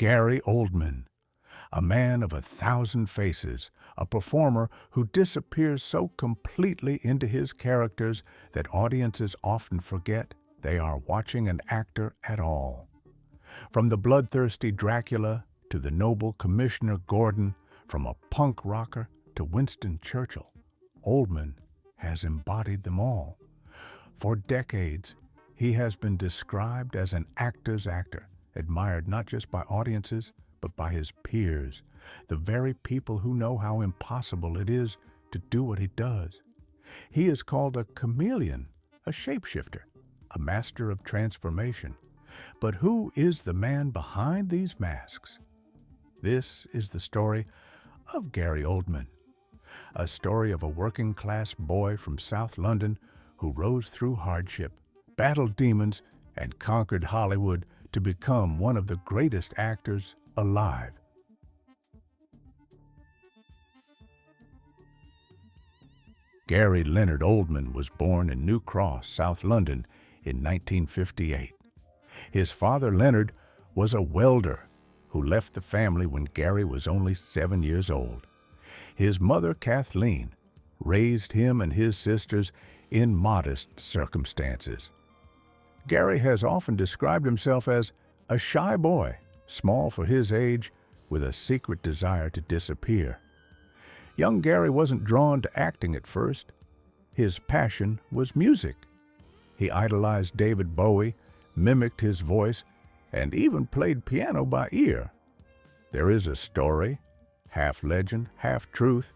Gary Oldman, a man of 1,000 faces, a performer who disappears so completely into his characters that audiences often forget they are watching an actor at all. From the bloodthirsty Dracula to the noble Commissioner Gordon, from a punk rocker to Winston Churchill, Oldman has embodied them all. For decades, he has been described as an actor's actor, admired not just by audiences, but by his peers, the very people who know how impossible it is to do what he does. He is called a chameleon, a shapeshifter, a master of transformation. But who is the man behind these masks? This is the story of Gary Oldman, a story of a working-class boy from South London who rose through hardship, battled demons, and conquered Hollywood to become one of the greatest actors alive. Gary Leonard Oldman was born in New Cross, South London, in 1958. His father, Leonard, was a welder who left the family when Gary was only 7 years old. His mother, Kathleen, raised him and his sisters in modest circumstances. Gary has often described himself as a shy boy, small for his age, with a secret desire to disappear. Young Gary wasn't drawn to acting at first. His passion was music. He idolized David Bowie, mimicked his voice, and even played piano by ear. There is a story, half legend, half truth,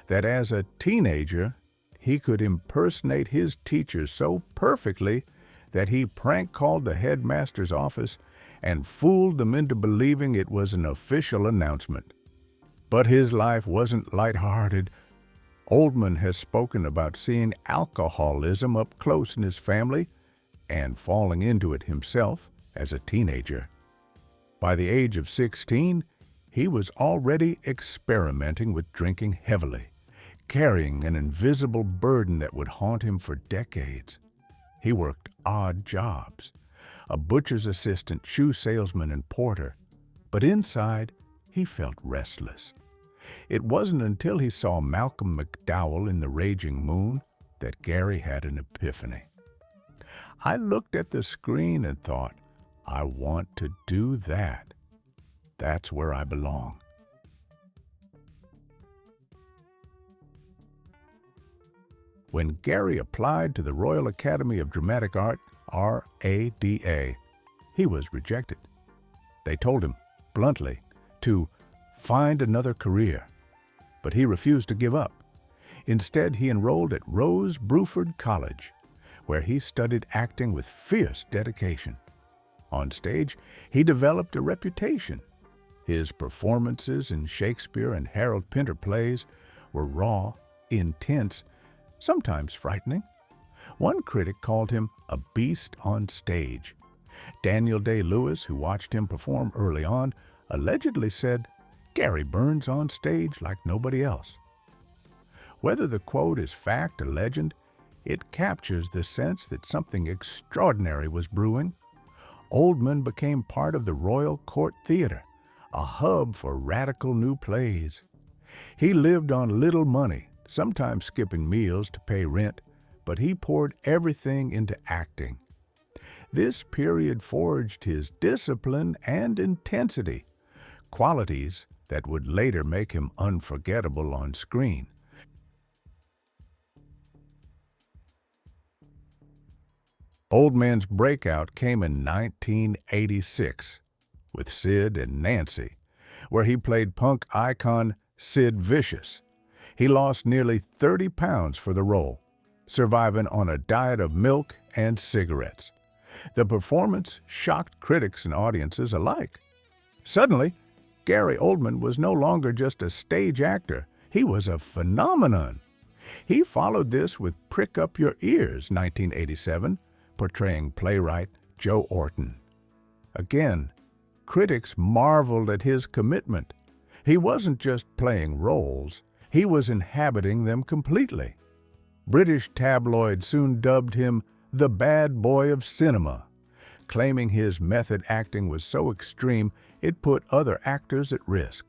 that as a teenager, he could impersonate his teachers so perfectly that he prank-called the headmaster's office and fooled them into believing it was an official announcement. But his life wasn't lighthearted. Oldman has spoken about seeing alcoholism up close in his family and falling into it himself as a teenager. By the age of 16, he was already experimenting with drinking heavily, carrying an invisible burden that would haunt him for decades. He worked odd jobs, a butcher's assistant, shoe salesman, and porter, but inside, he felt restless. It wasn't until he saw Malcolm McDowell in The Raging Moon that Gary had an epiphany. I looked at the screen and thought, I want to do that. That's where I belong. When Gary applied to the Royal Academy of Dramatic Art, RADA, he was rejected. They told him, bluntly, to find another career, but he refused to give up. Instead, he enrolled at Rose Bruford College, where he studied acting with fierce dedication. On stage, he developed a reputation. His performances in Shakespeare and Harold Pinter plays were raw, intense, sometimes frightening. One critic called him a beast on stage. Daniel Day-Lewis, who watched him perform early on, allegedly said, "Gary burns on stage like nobody else." Whether the quote is fact or legend, it captures the sense that something extraordinary was brewing. Oldman became part of the Royal Court Theatre, a hub for radical new plays. He lived on little money, sometimes skipping meals to pay rent, but he poured everything into acting. This period forged his discipline and intensity, qualities that would later make him unforgettable on screen. Oldman's breakout came in 1986 with Sid and Nancy, where he played punk icon Sid Vicious. He lost nearly 30 pounds for the role, surviving on a diet of milk and cigarettes. The performance shocked critics and audiences alike. Suddenly, Gary Oldman was no longer just a stage actor. He was a phenomenon. He followed this with Prick Up Your Ears, 1987, portraying playwright Joe Orton. Again, critics marveled at his commitment. He wasn't just playing roles, he was inhabiting them completely. British tabloids soon dubbed him the bad boy of cinema, claiming his method acting was so extreme it put other actors at risk.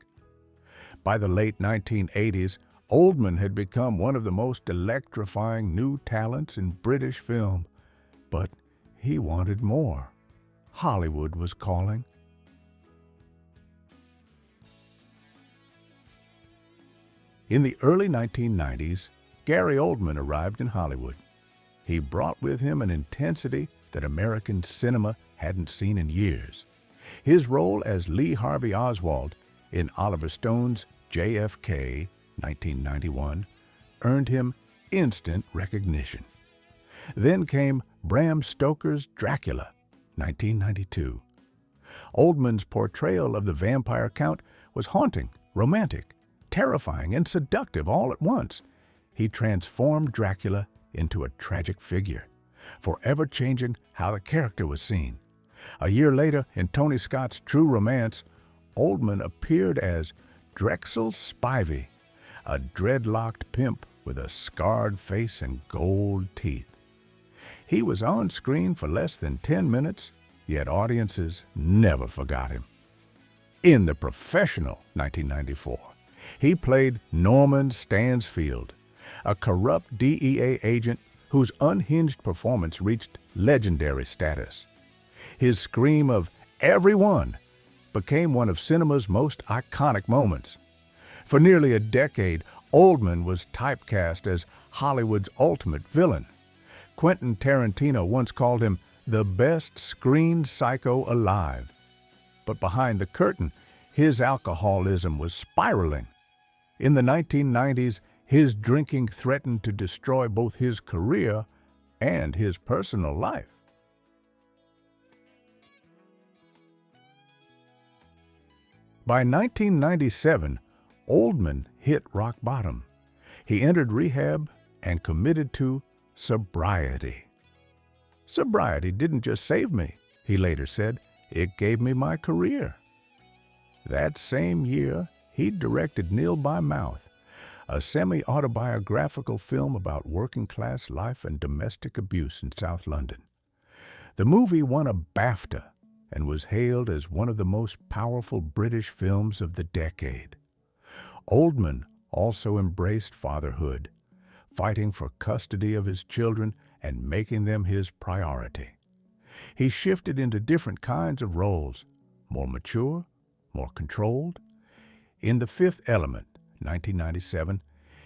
By the late 1980s, Oldman had become one of the most electrifying new talents in British film. But he wanted more. Hollywood was calling. In the early 1990s, Gary Oldman arrived in Hollywood. He brought with him an intensity that American cinema hadn't seen in years. His role as Lee Harvey Oswald in Oliver Stone's JFK, 1991, earned him instant recognition. Then came Bram Stoker's Dracula, 1992. Oldman's portrayal of the vampire count was haunting, romantic, terrifying, and seductive all at once. He transformed Dracula into a tragic figure, forever changing how the character was seen. A year later, in Tony Scott's True Romance, Oldman appeared as Drexel Spivey, a dreadlocked pimp with a scarred face and gold teeth. He was on screen for less than 10 minutes, yet audiences never forgot him. In The Professional, 1994, he played Norman Stansfield, a corrupt DEA agent whose unhinged performance reached legendary status. His scream of "Everyone" became one of cinema's most iconic moments. For nearly a decade, Oldman was typecast as Hollywood's ultimate villain. Quentin Tarantino once called him the best screen psycho alive. But behind the curtain, his alcoholism was spiraling. In the 1990s, his drinking threatened to destroy both his career and his personal life. By 1997, Oldman hit rock bottom. He entered rehab and committed to sobriety. "Sobriety didn't just save me," he later said, "it gave me my career." That same year, he directed Nil by Mouth, a semi-autobiographical film about working-class life and domestic abuse in South London. The movie won a BAFTA and was hailed as one of the most powerful British films of the decade. Oldman also embraced fatherhood, fighting for custody of his children and making them his priority. He shifted into different kinds of roles, more mature, more controlled. In The Fifth Element, 1997,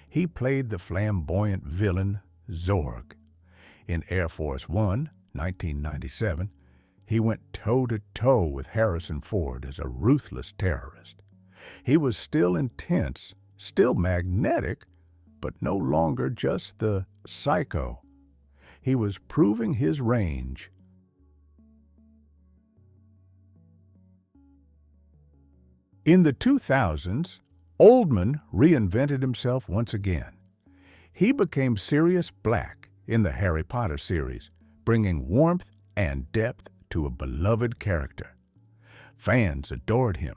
he played the flamboyant villain Zorg. In Air Force One, 1997, he went toe-to-toe with Harrison Ford as a ruthless terrorist. He was still intense, still magnetic, but no longer just the psycho. He was proving his range. In the 2000s, Oldman reinvented himself once again. He became Sirius Black in the Harry Potter series, bringing warmth and depth to a beloved character. Fans adored him.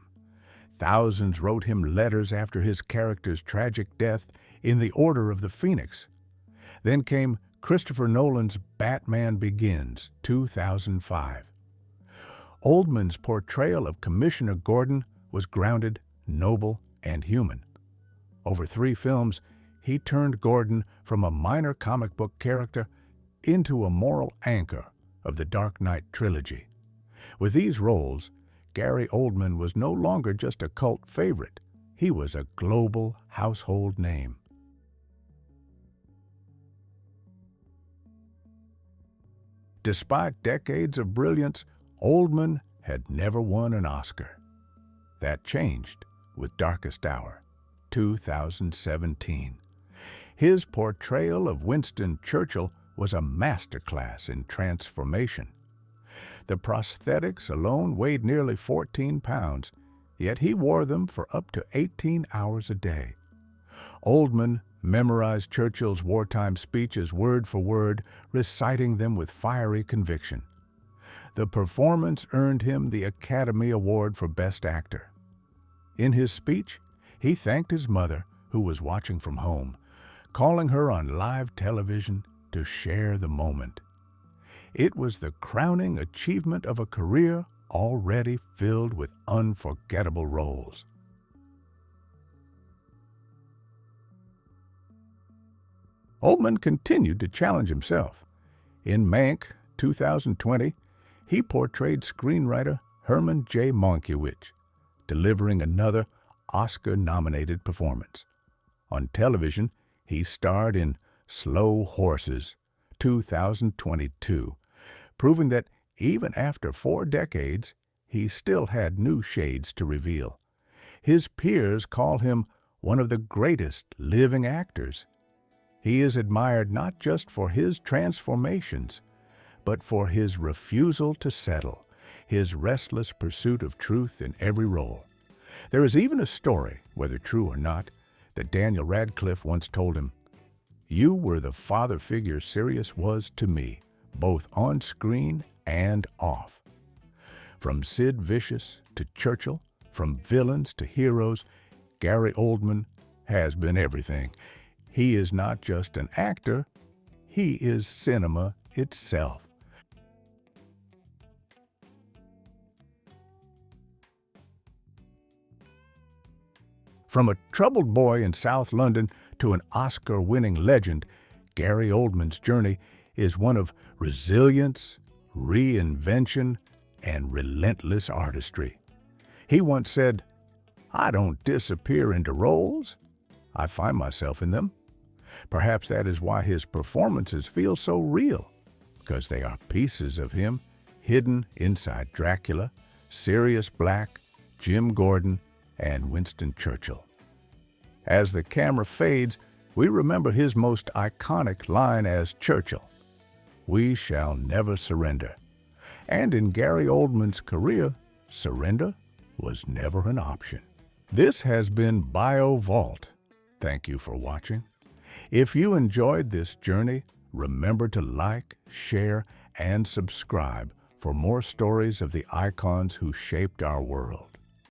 Thousands wrote him letters after his character's tragic death in the Order of the Phoenix. Then came Christopher Nolan's Batman Begins, 2005. Oldman's portrayal of Commissioner Gordon was grounded, noble, and human. Over 3 films, he turned Gordon from a minor comic book character into a moral anchor of the Dark Knight trilogy. With these roles, Gary Oldman was no longer just a cult favorite. He was a global household name. Despite decades of brilliance, Oldman had never won an Oscar. That changed with Darkest Hour, 2017. His portrayal of Winston Churchill was a masterclass in transformation. The prosthetics alone weighed nearly 14 pounds, yet he wore them for up to 18 hours a day. Oldman memorized Churchill's wartime speeches word for word, reciting them with fiery conviction. The performance earned him the Academy Award for Best Actor. In his speech, he thanked his mother, who was watching from home, calling her on live television to share the moment. It was the crowning achievement of a career already filled with unforgettable roles. Oldman continued to challenge himself. In Mank, 2020, he portrayed screenwriter Herman J. Mankiewicz, delivering another Oscar-nominated performance. On television, he starred in Slow Horses, 2022, proving that even after 4 decades, he still had new shades to reveal. His peers call him one of the greatest living actors. He is admired not just for his transformations, but for his refusal to settle, his restless pursuit of truth in every role. There is even a story, whether true or not, that Daniel Radcliffe once told him, "You were the father figure Sirius was to me, both on screen and off." From Sid Vicious to Churchill, from villains to heroes, Gary Oldman has been everything. He is not just an actor, he is cinema itself. From a troubled boy in South London to an Oscar-winning legend, Gary Oldman's journey is one of resilience, reinvention, and relentless artistry. He once said, "I don't disappear into roles, I find myself in them." Perhaps that is why his performances feel so real, because they are pieces of him hidden inside Dracula, Sirius Black, Jim Gordon, and Winston Churchill. As the camera fades, we remember his most iconic line as Churchill, "We shall never surrender." And in Gary Oldman's career, surrender was never an option. This has been Bio Vault. Thank you for watching. If you enjoyed this journey, remember to like, share, and subscribe for more stories of the icons who shaped our world.